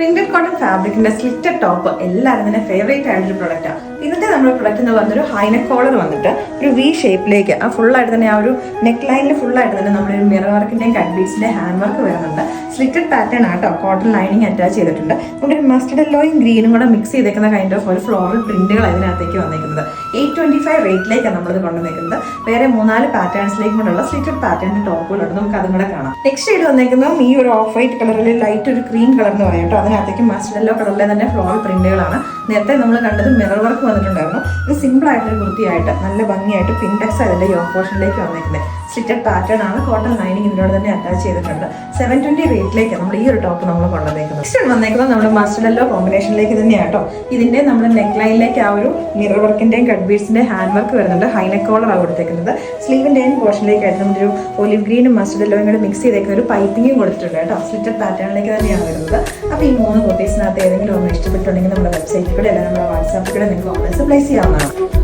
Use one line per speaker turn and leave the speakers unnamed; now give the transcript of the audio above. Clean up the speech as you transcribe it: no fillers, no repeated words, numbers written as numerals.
Printed cotton ഫാബ്രിക്കിന്റെ slitted top എല്ലാവരും തന്നെ favourite ആയിട്ടൊരു പ്രൊഡക്റ്റാണ്. ഇന്നത്തെ നമ്മുടെ പ്രൊഡക്റ്റ് എന്ന് പറഞ്ഞൊരു ഹൈനെക്ക് കോളർ വന്നിട്ട് ഒരു വി ഷേപ്പിലേക്ക് ഫുള്ളായിട്ട് തന്നെ ആ ഒരു നെക്ക് ലൈനിൽ ഫുള്ളായിട്ട് തന്നെ നമ്മളൊരു മിറർ വർക്കിന്റെയും കട്ട് ബീഡ്സിന്റെ ഹാൻഡ് വർക്ക് വരുന്നുണ്ട്. സ്ലിറ്റഡ് പാറ്റേൺ ആട്ടോ, കോട്ടൺ ലൈനിങ് അറ്റാച്ച് ചെയ്തിട്ടുണ്ട്. നമ്മുടെ ഒരു മസ്റ്റർഡ് യെല്ലോയും ഗ്രീനും കൂടെ മിക്സ് ചെയ്തേക്കുന്ന കൈൻഡ് ഓഫ് ഒരു ഫ്ലോറൽ പ്രിന്റുകൾ അതിനകത്തേക്ക് വന്നേക്കുന്നത്. 825 റേറ്റിലേക്കാണ് നമ്മളിത് കൊണ്ടുവന്നേക്കുന്നത്. വേറെ 3-4 പാറ്റേൺസിലേക്കും കൂടെയുള്ള സ്ലിറ്റഡ് പാറ്റേൺ ടോപ്പുകളുണ്ട്. നമുക്ക് അതും കൂടെ കാണാം. നെക്സ്റ്റ് ഷെയ്ഡ് വന്നേക്കുന്നത് ഈ ഒരു ഓഫ് വൈറ്റ് കളറിൽ ലൈറ്റ് ഒരു ക്രീം കളർ എന്ന് പറയും കേട്ടോ. അതിനകത്തേക്ക് മസ്റ്റർഡ് യെല്ലോ കളറിലെ തന്നെ ഫ്ലോറൽ പ്രിന്റുകളാണ്. നേരത്തെ നമ്മൾ കണ്ടത് മിറർ വർക്ക് വന്നിട്ടുണ്ടായിരുന്നു. ഇത് സിമ്പിൾ ആയിട്ടൊരു കുർത്തിയായിട്ട് നല്ല ഭംഗിയായിട്ട് പിൻടെക്സ് അതിന്റെ യോക്ക് പോർഷനിലേക്ക് വന്നേക്കുന്നത്. സ്ലിറ്റഡ് പാറ്റേൺ ആണ്, കോട്ടൺ ലൈനിങ് ഇതിനോട് തന്നെ അറ്റാച്ച് ചെയ്തിട്ടുണ്ട്. 720 റേറ്റിലേക്ക് നമ്മൾ ഈ ഒരു ടോപ്പ് നമ്മൾ കൊണ്ടുവന്നേക്കുന്നത്. നെക്സ്റ്റ് വന്നേക്കുന്നത് നമ്മുടെ മസ്റ്റർഡ് യെല്ലോ കോമ്പിനേഷനിലേക്ക് തന്നെയാട്ടോ. ഇതിന്റെ നമ്മുടെ നെക്ക് ലൈനിലേക്ക് ആ ഒരു മിറർ വർക്കിന്റെയും കട്ട് ബീഡ്സിന്റെ ഹാൻഡ് വർക്ക് വരുന്നുണ്ട്. ഹൈനെക്ക് കോളർ ആണ് കൊടുത്തേക്കുന്നത്. സ്ലീവിന്റെ പോർഷനിലേക്കായിട്ട് നമ്മളൊരു ഒലിവ് ഗ്രീനും മസ്റ്റർഡ് യെല്ലോയും കൂടെ മിക്സ് ചെയ്തേക്കുന്ന ഒരു പൈപ്പിങ്ങും കൊടുത്തിട്ടുണ്ട് കേട്ടോ. സ്ലിറ്റഡ് പാറ്റേണിലേക്ക് തന്നെയാണ് വരുന്നത്. അപ്പോൾ ഈ 3 കുർത്തീസിനകത്ത് ഏതെങ്കിലും ഒന്ന് ഇഷ്ടപ്പെട്ടുണ്ടെങ്കിൽ നമ്മുടെ വെബ്സൈറ്റിൽ കൂടെ അല്ലെങ്കിൽ നമ്മുടെ വാട്സാപ്പിൽ കൂടെ നിങ്ങൾക്ക് ഓർഡേഴ്സ് പ്ലേസ് ചെയ്യാവുന്നതാണ്.